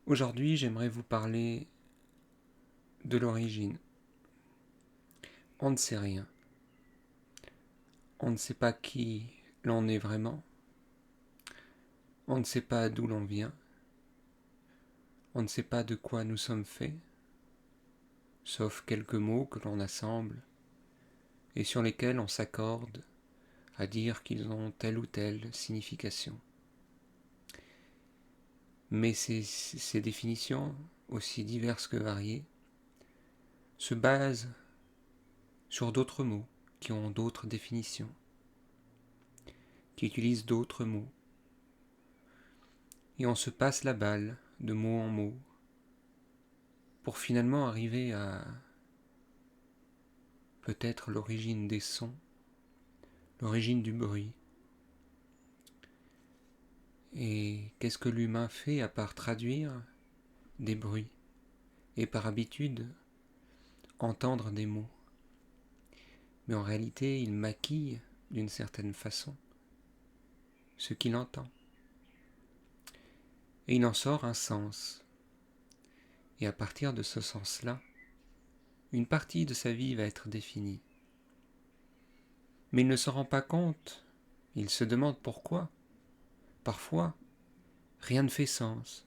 Aujourd'hui, j'aimerais vous parler de l'origine. On ne sait rien. On ne sait pas qui l'on est vraiment. On ne sait pas d'où l'on vient. On ne sait pas de quoi nous sommes faits, sauf quelques mots que l'on assemble et sur lesquels on s'accorde à dire qu'ils ont telle ou telle signification. Mais ces définitions, aussi diverses que variées, se basent sur d'autres mots qui ont d'autres définitions, qui utilisent d'autres mots. Et on se passe la balle de mot en mot pour finalement arriver à peut-être l'origine des sons, l'origine du bruit. Et qu'est-ce que l'humain fait à part traduire des bruits et par habitude entendre des mots? Mais en réalité, il maquille d'une certaine façon ce qu'il entend. Et il en sort un sens. Et à partir de ce sens-là, une partie de sa vie va être définie. Mais il ne se rend pas compte, il se demande pourquoi. Parfois, rien ne fait sens,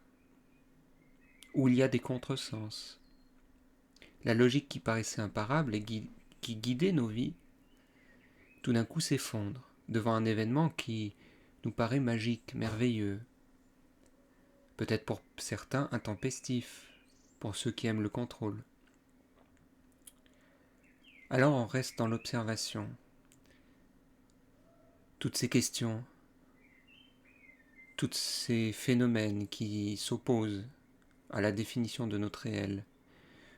ou il y a des contresens. La logique qui paraissait imparable et qui guidait nos vies, tout d'un coup s'effondre devant un événement qui nous paraît magique, merveilleux, peut-être pour certains intempestif, pour ceux qui aiment le contrôle. Alors on reste dans l'observation. Toutes ces questions, tous ces phénomènes qui s'opposent à la définition de notre réel,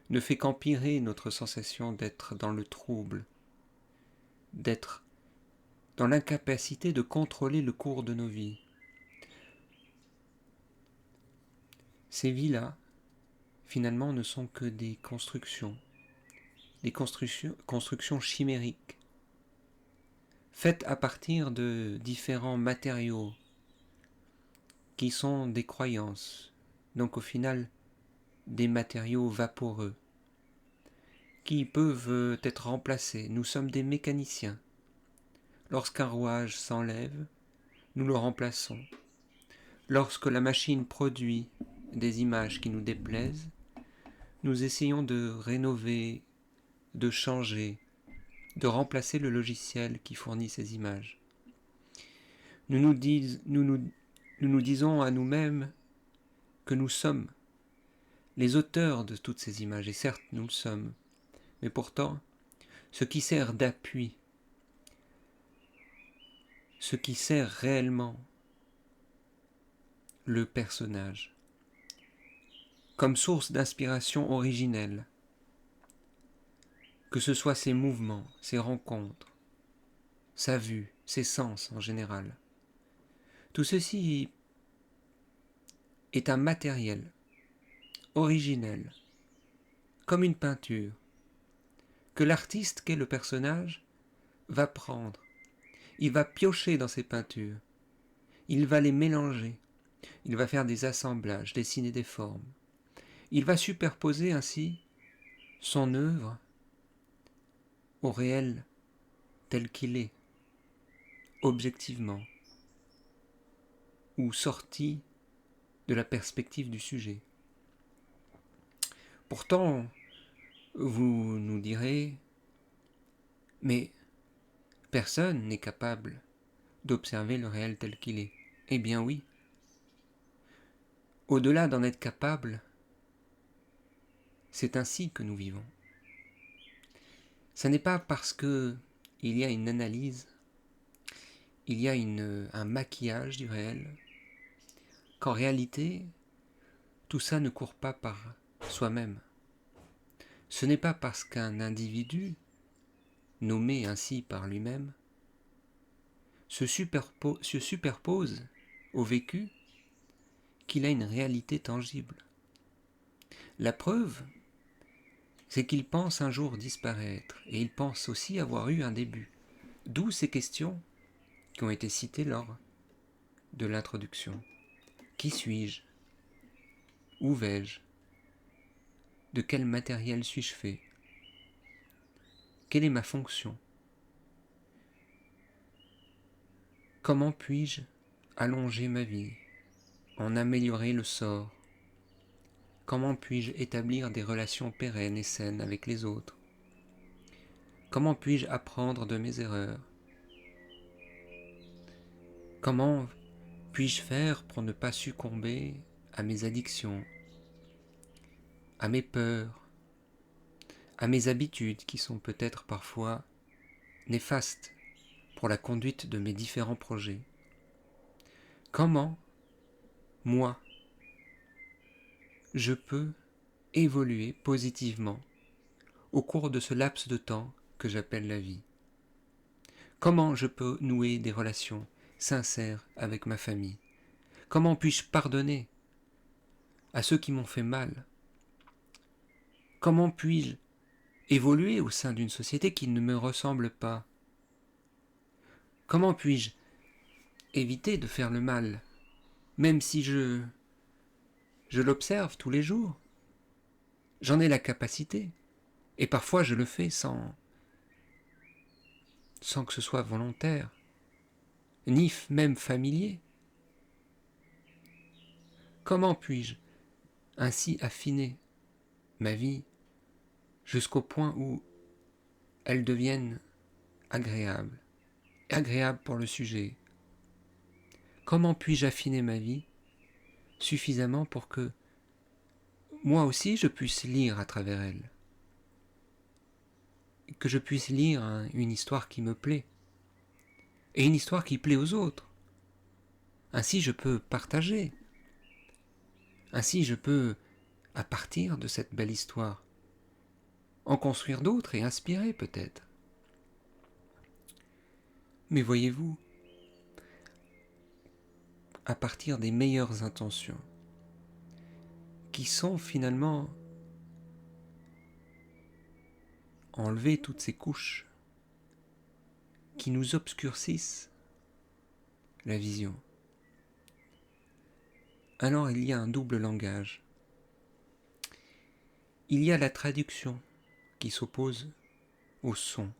ne fait qu'empirer notre sensation d'être dans le trouble, d'être dans l'incapacité de contrôler le cours de nos vies. Ces vies-là, finalement, ne sont que des constructions chimériques, faites à partir de différents matériaux qui sont des croyances, donc au final des matériaux vaporeux, qui peuvent être remplacés. Nous sommes des mécaniciens. Lorsqu'un rouage s'enlève, nous le remplaçons. Lorsque la machine produit des images qui nous déplaisent, nous essayons de rénover, de changer, de remplacer le logiciel qui fournit ces images. Nous nous disons à nous-mêmes que nous sommes les auteurs de toutes ces images, et certes nous le sommes, mais pourtant, ce qui sert d'appui, ce qui sert réellement le personnage, comme source d'inspiration originelle, que ce soit ses mouvements, ses rencontres, sa vue, ses sens en général. Tout ceci est un matériel originel, comme une peinture, que l'artiste qu'est le personnage va prendre. Il va piocher dans ses peintures, il va les mélanger, il va faire des assemblages, dessiner des formes. Il va superposer ainsi son œuvre au réel tel qu'il est, objectivement, ou sorti de la perspective du sujet. Pourtant, vous nous direz, mais personne n'est capable d'observer le réel tel qu'il est. Eh bien oui. Au-delà d'en être capable, c'est ainsi que nous vivons. Ce n'est pas parce que il y a une analyse, il y a un maquillage du réel, qu'en réalité, tout ça ne court pas par soi-même. Ce n'est pas parce qu'un individu, nommé ainsi par lui-même, se superpose au vécu qu'il a une réalité tangible. La preuve, c'est qu'il pense un jour disparaître, et il pense aussi avoir eu un début. D'où ces questions qui ont été citées lors de l'introduction. Qui suis-je ? Où vais-je? De quel matériel suis-je fait? Quelle est ma fonction? Comment puis-je allonger ma vie, en améliorer le sort? Comment puis-je établir des relations pérennes et saines avec les autres? Comment puis-je apprendre de mes erreurs? Comment puis-je faire pour ne pas succomber à mes addictions, à mes peurs, à mes habitudes qui sont peut-être parfois néfastes pour la conduite de mes différents projets? Comment, moi, je peux évoluer positivement au cours de ce laps de temps que j'appelle la vie? Comment je peux nouer des relations sincères avec ma famille? Comment puis-je pardonner à ceux qui m'ont fait mal? Comment puis-je évoluer au sein d'une société qui ne me ressemble pas? Comment puis-je éviter de faire le mal, même si je l'observe tous les jours? J'en ai la capacité, et parfois je le fais sans que ce soit volontaire, ni même familier. Comment puis-je ainsi affiner ma vie jusqu'au point où elle devienne agréable, agréable pour le sujet? Comment puis-je affiner ma vie suffisamment pour que moi aussi je puisse lire à travers elle, que je puisse lire une histoire qui me plaît, et une histoire qui plaît aux autres? Ainsi je peux partager, ainsi je peux, à partir de cette belle histoire, en construire d'autres et inspirer peut-être. Mais voyez-vous, à partir des meilleures intentions, qui sont finalement enlever toutes ces couches qui nous obscurcissent la vision, alors il y a un double langage. Il y a la traduction qui s'oppose au son.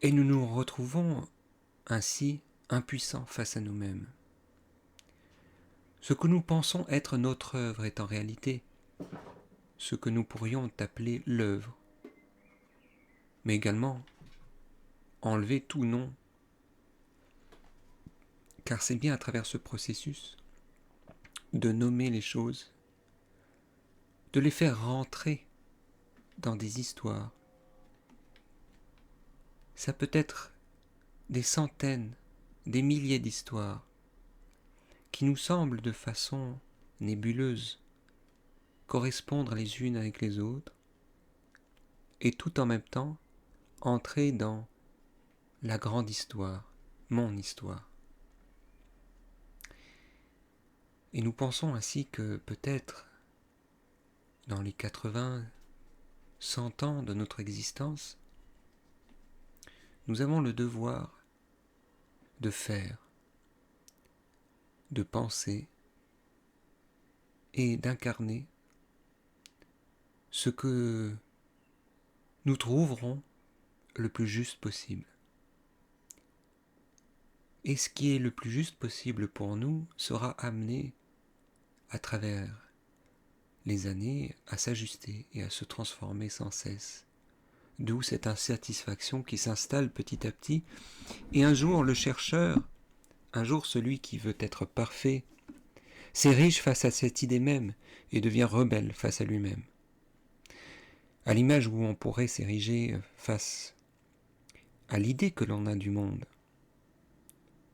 Et nous nous retrouvons ainsi impuissants face à nous-mêmes. Ce que nous pensons être notre œuvre est en réalité ce que nous pourrions appeler l'œuvre, mais également enlever tout nom, car c'est bien à travers ce processus de nommer les choses, de les faire rentrer dans des histoires. Ça peut être des centaines, des milliers d'histoires qui nous semblent de façon nébuleuse correspondre les unes avec les autres, et tout en même temps entrer dans la grande histoire, mon histoire. Et nous pensons ainsi que peut-être dans les 80, 100 ans de notre existence, nous avons le devoir de faire, de penser et d'incarner ce que nous trouverons le plus juste possible. Et ce qui est le plus juste possible pour nous sera amené à travers les années à s'ajuster et à se transformer sans cesse. D'où cette insatisfaction qui s'installe petit à petit. Et un jour, le chercheur, un jour celui qui veut être parfait, s'érige face à cette idée même et devient rebelle face à lui-même. À l'image où on pourrait s'ériger face à l'idée que l'on a du monde,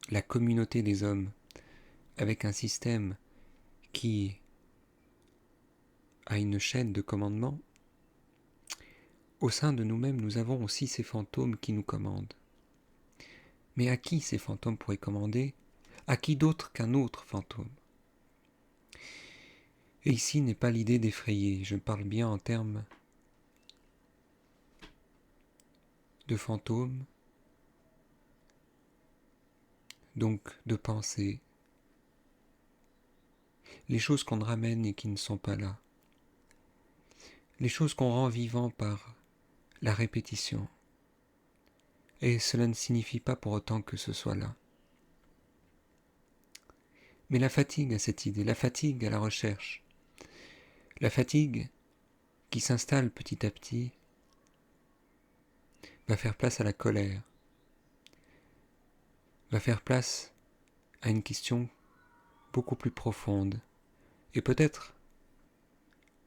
la communauté des hommes, avec un système qui a une chaîne de commandement, au sein de nous-mêmes, nous avons aussi ces fantômes qui nous commandent. Mais à qui ces fantômes pourraient commander? À qui d'autre qu'un autre fantôme? Et ici n'est pas l'idée d'effrayer, je parle bien en termes de fantômes, donc de pensée, les choses qu'on ramène et qui ne sont pas là, les choses qu'on rend vivant par la répétition. Et cela ne signifie pas pour autant que ce soit là. Mais la fatigue à cette idée, la fatigue à la recherche, la fatigue qui s'installe petit à petit, va faire place à la colère, va faire place à une question beaucoup plus profonde. Et peut-être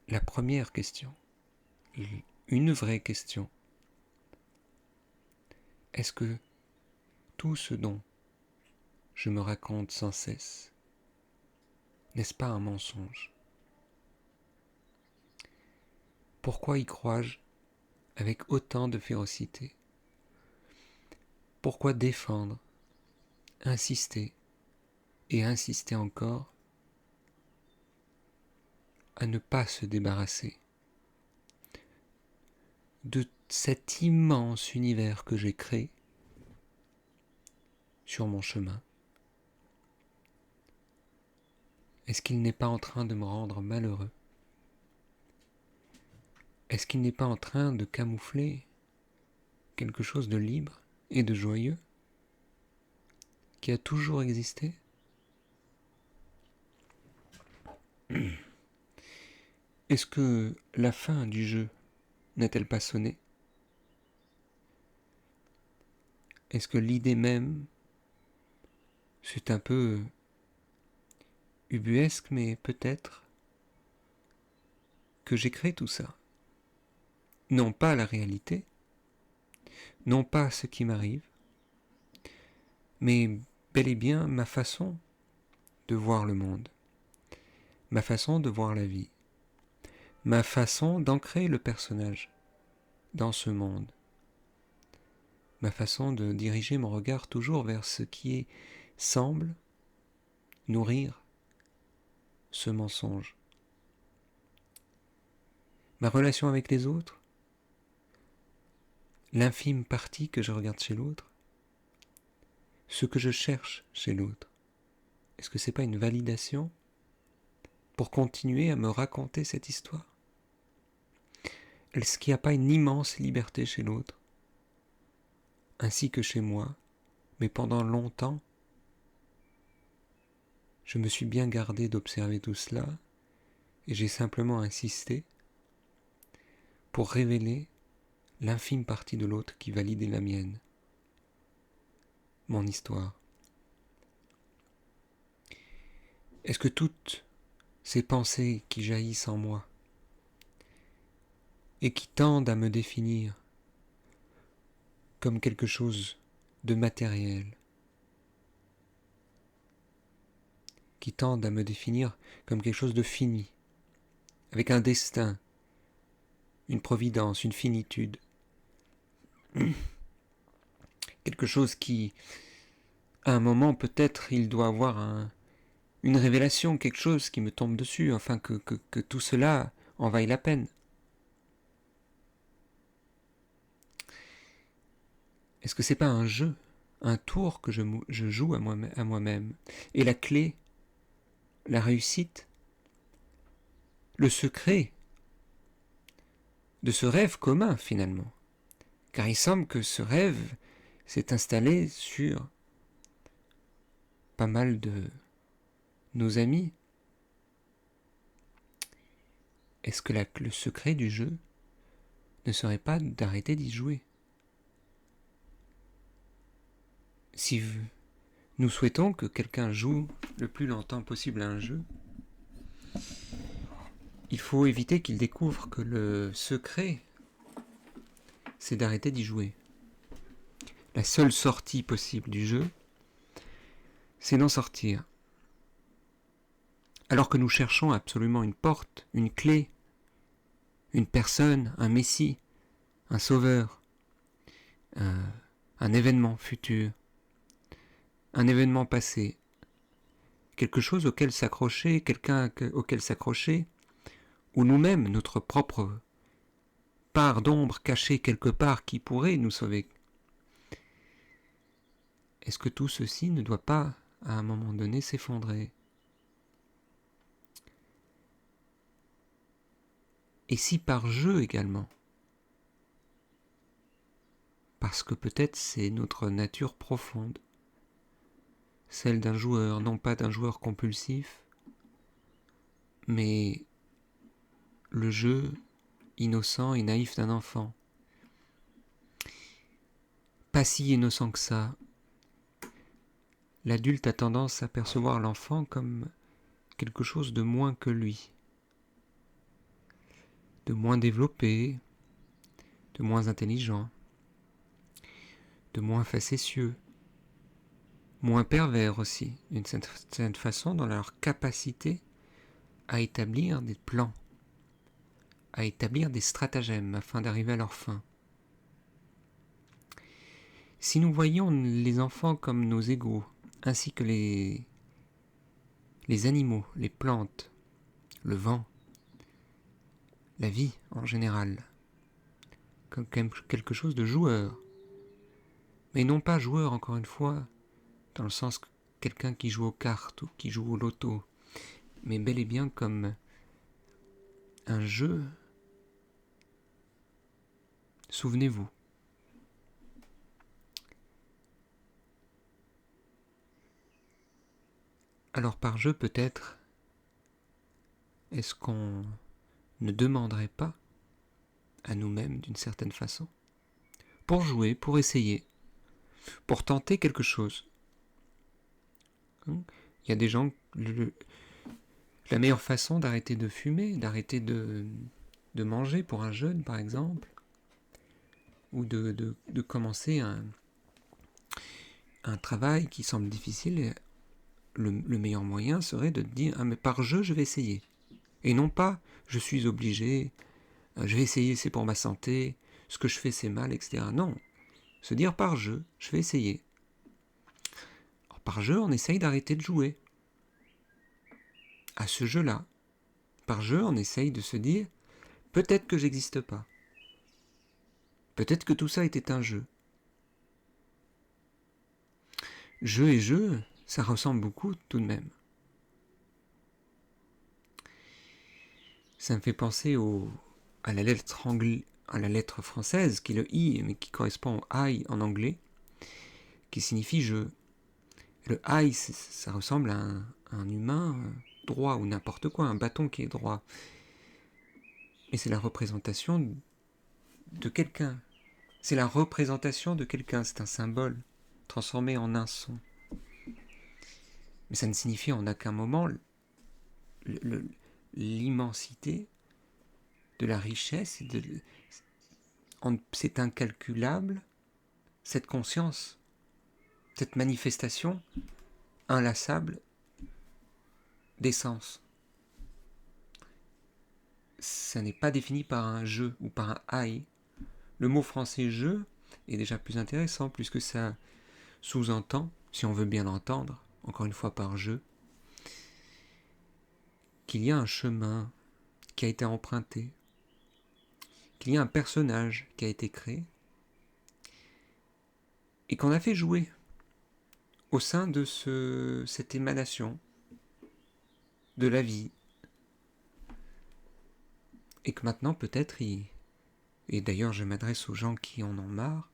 la première question, une vraie question. Est-ce que tout ce dont je me raconte sans cesse, n'est-ce pas un mensonge? Pourquoi y crois-je avec autant de férocité? Pourquoi défendre, insister et insister encore à ne pas se débarrasser de cet immense univers que j'ai créé sur mon chemin? Est-ce qu'il n'est pas en train de me rendre malheureux? Est-ce qu'il n'est pas en train de camoufler quelque chose de libre et de joyeux qui a toujours existé? Est-ce que la fin du jeu n'a-t-elle pas sonné? Est-ce que l'idée même, c'est un peu ubuesque, mais peut-être que j'ai créé tout ça? Non pas la réalité, non pas ce qui m'arrive, mais bel et bien ma façon de voir le monde, ma façon de voir la vie, ma façon d'ancrer le personnage dans ce monde, ma façon de diriger mon regard toujours vers ce qui semble nourrir ce mensonge. Ma relation avec les autres, l'infime partie que je regarde chez l'autre, ce que je cherche chez l'autre, est-ce que c'est pas une validation pour continuer à me raconter cette histoire? Est-ce qu'il n'y a pas une immense liberté chez l'autre, ainsi que chez moi, mais pendant longtemps, je me suis bien gardé d'observer tout cela, et j'ai simplement insisté pour révéler l'infime partie de l'autre qui validait la mienne, mon histoire. Est-ce que toutes ces pensées qui jaillissent en moi et qui tendent à me définir comme quelque chose de matériel, qui tendent à me définir comme quelque chose de fini, avec un destin, une providence, une finitude, quelque chose qui, à un moment peut-être, il doit avoir une révélation, quelque chose qui me tombe dessus, afin que tout cela en vaille la peine. Est-ce que c'est pas un jeu, un tour que je joue à moi-même? Et la clé, la réussite, le secret de ce rêve commun finalement? Car il semble que ce rêve s'est installé sur pas mal de nos amis. Est-ce que le secret du jeu ne serait pas d'arrêter d'y jouer? Si nous souhaitons que quelqu'un joue le plus longtemps possible à un jeu, il faut éviter qu'il découvre que le secret, c'est d'arrêter d'y jouer. La seule sortie possible du jeu, c'est d'en sortir. Alors que nous cherchons absolument une porte, une clé, une personne, un messie, un sauveur, un événement futur, un événement passé, quelque chose auquel s'accrocher, quelqu'un auquel s'accrocher, ou nous-mêmes, notre propre part d'ombre cachée quelque part qui pourrait nous sauver. Est-ce que tout ceci ne doit pas, à un moment donné, s'effondrer? Et si par jeu également, parce que peut-être c'est notre nature profonde, celle d'un joueur, non pas d'un joueur compulsif, mais le jeu innocent et naïf d'un enfant. Pas si innocent que ça. L'adulte a tendance à percevoir l'enfant comme quelque chose de moins que lui, de moins développé, de moins intelligent, de moins facétieux, moins pervers aussi, d'une certaine façon, dans leur capacité à établir des plans, à établir des stratagèmes afin d'arriver à leur fin. Si nous voyons les enfants comme nos égaux, ainsi que les animaux, les plantes, le vent, la vie en général, comme quelque chose de joueur, mais non pas joueur encore une fois, dans le sens que quelqu'un qui joue aux cartes ou qui joue au loto, mais bel et bien comme un jeu. Souvenez-vous. Alors par jeu peut-être, est-ce qu'on ne demanderait pas à nous-mêmes d'une certaine façon, pour jouer, pour essayer, pour tenter quelque chose. Il y a des gens, la meilleure façon d'arrêter de fumer, d'arrêter de manger pour un jeûne par exemple, ou de commencer un travail qui semble difficile, le meilleur moyen serait de dire ah mais par jeu je vais essayer. Et non pas je suis obligé, je vais essayer, c'est pour ma santé, ce que je fais c'est mal, etc. Non, se dire par jeu, je vais essayer. Alors, par jeu, on essaye d'arrêter de jouer à ce jeu-là. Par jeu, on essaye de se dire peut-être que j'existe pas. Peut-être que tout ça était un jeu. Jeu et jeu, ça ressemble beaucoup tout de même. Ça me fait penser à la lettre française, qui est le I, mais qui correspond au I en anglais, qui signifie jeu. Le I, ça ressemble à un humain droit ou n'importe quoi, un bâton qui est droit. Et c'est la représentation de quelqu'un. C'est la représentation de quelqu'un, c'est un symbole transformé en un son. Mais ça ne signifie en aucun moment l'immensité de la richesse. C'est incalculable, cette conscience, cette manifestation inlassable d'essence. Ça n'est pas défini par un jeu ou par un I. Le mot français jeu est déjà plus intéressant puisque ça sous-entend, si on veut bien l'entendre, encore une fois par jeu, qu'il y a un chemin qui a été emprunté, qu'il y a un personnage qui a été créé et qu'on a fait jouer au sein de cette émanation de la vie. Et que maintenant peut-être, et d'ailleurs je m'adresse aux gens qui en ont marre,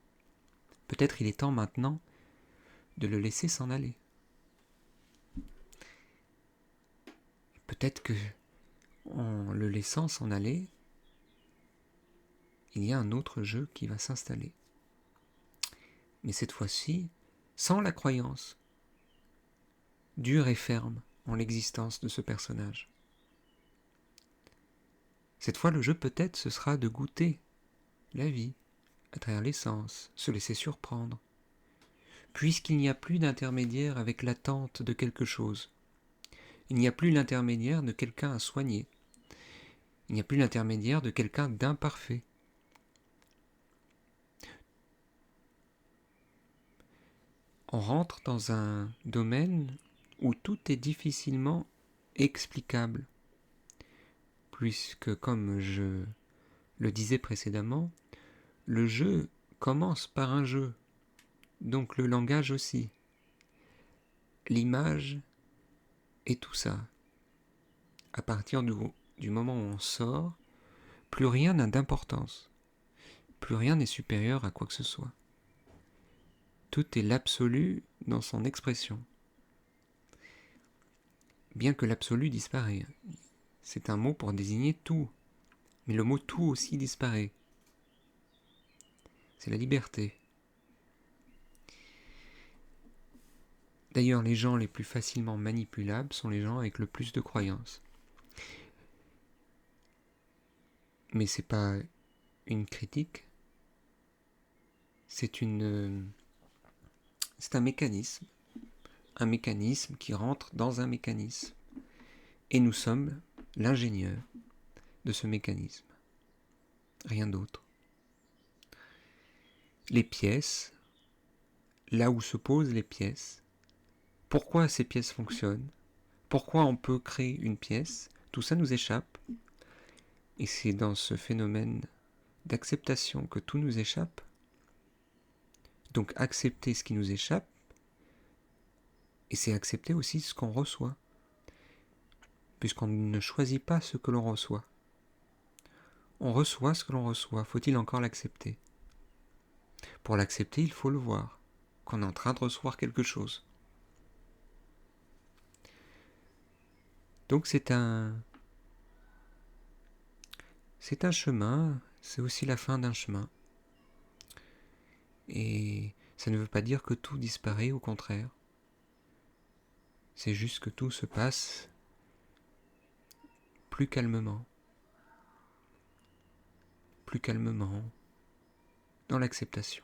peut-être il est temps maintenant de le laisser s'en aller. Peut-être que en le laissant s'en aller, il y a un autre jeu qui va s'installer. Mais cette fois-ci, sans la croyance dure et ferme en l'existence de ce personnage. Cette fois, le jeu peut-être ce sera de goûter la vie à travers les sens, se laisser surprendre, puisqu'il n'y a plus d'intermédiaire avec l'attente de quelque chose. Il n'y a plus l'intermédiaire de quelqu'un à soigner. Il n'y a plus l'intermédiaire de quelqu'un d'imparfait. On rentre dans un domaine où tout est difficilement explicable, puisque, comme je le disais précédemment, le jeu commence par un jeu, donc le langage aussi, l'image et tout ça. À partir du moment où on sort plus rien n'a d'importance, plus rien n'est supérieur à quoi que ce soit. Tout est l'absolu dans son expression. Bien que l'absolu disparaît, c'est un mot pour désigner tout, mais le mot tout aussi disparaît. C'est la liberté. D'ailleurs, les gens les plus facilement manipulables sont les gens avec le plus de croyances. Mais c'est pas une critique, c'est un mécanisme qui rentre dans un mécanisme. Et nous sommes l'ingénieur de ce mécanisme. Rien d'autre. Les pièces, là où se posent les pièces, pourquoi ces pièces fonctionnent, pourquoi on peut créer une pièce, tout ça nous échappe. Et c'est dans ce phénomène d'acceptation que tout nous échappe. Donc accepter ce qui nous échappe, et c'est accepter aussi ce qu'on reçoit, puisqu'on ne choisit pas ce que l'on reçoit. On reçoit ce que l'on reçoit, faut-il encore l'accepter? Pour l'accepter, il faut le voir, qu'on est en train de recevoir quelque chose. Donc c'est un chemin, c'est aussi la fin d'un chemin. Et ça ne veut pas dire que tout disparaît, au contraire. C'est juste que tout se passe plus calmement dans l'acceptation.